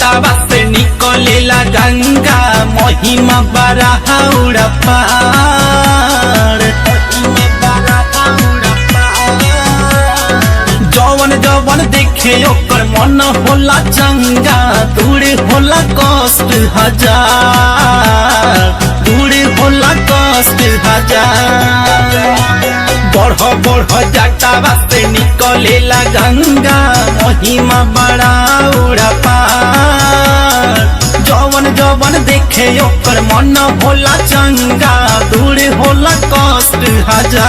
जटावा से निकलेला गंगा महिमा बराहौरा पार। जवन जवन देखे ओकर मन होला चंगा, दूर होला कष्ट हजार, दूर होला कष्ट हजार। बढ़ बढ़ जटावा से निकलेला गंगा महिमा बराहौरा पार। जवन जवन देखे ओकर मन होला चंगा, दूर होला कष्ट हजार।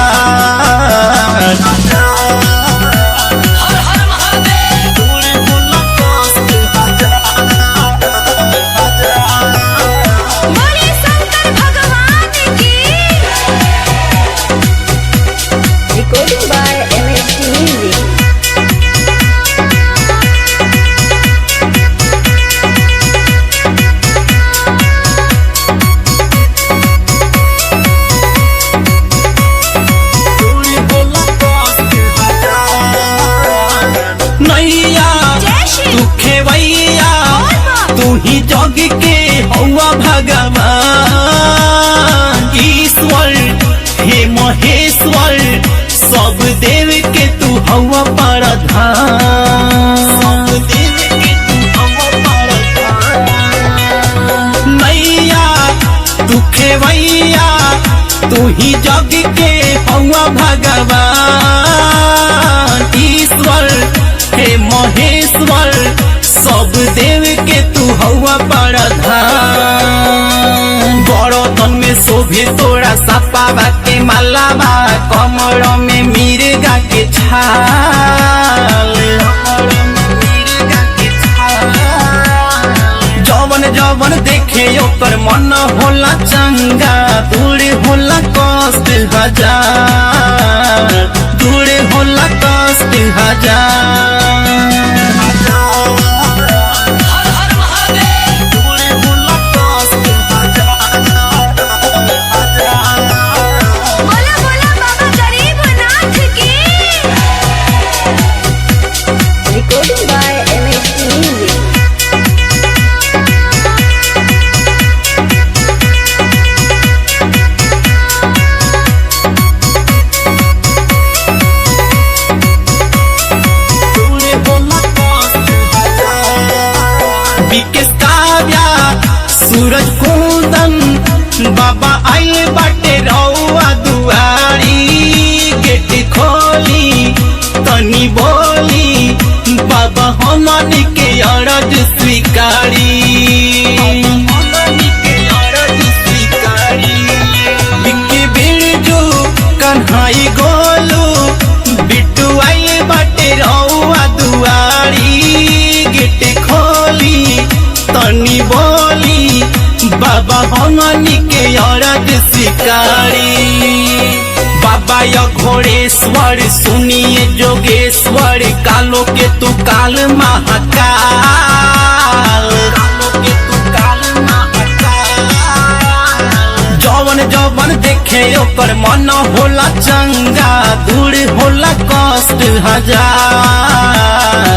तू ही जग के हौवा भगवान ईश्वर, हे महेश्वर, सब देव के तू हौवा प्रधान। सब देव के तू हौवा प्रधान। नैया तू खेवैया, तू ही जग के हौवा भगवान ईश्वर, हे महेश्वर, सब देव के तू हौवा प्रधान। बड़तन में शोभे तोरा सपावा के मालावा, कमर में मिर्गा के छाल। जवन जवन देखे ओकर मन होला चंगा, दूर होला कष्ट हजार, दूर होला कष्ट हजार। सूरज कुंदन बाबा आए बाटे रउआ दुआरी, गेट खोली तनी बोली बाबा हमन के अरज स्वीकारी। बिक्की बिरजू कन्हाई गोलू बिट्टू आए बाटे रउआ दुआरी, गेट खोली तनी बोली बाबा हमनी के अरज स्वीकारी। बाबा या घोड़ेश्वर सुनिए जोगेश्वर, कालो के तू काल महाकाल, कालो के तू काल महाकाल। जवन जवन देखे ओकर मन होला चंगा, दूर होला कष्ट हजार।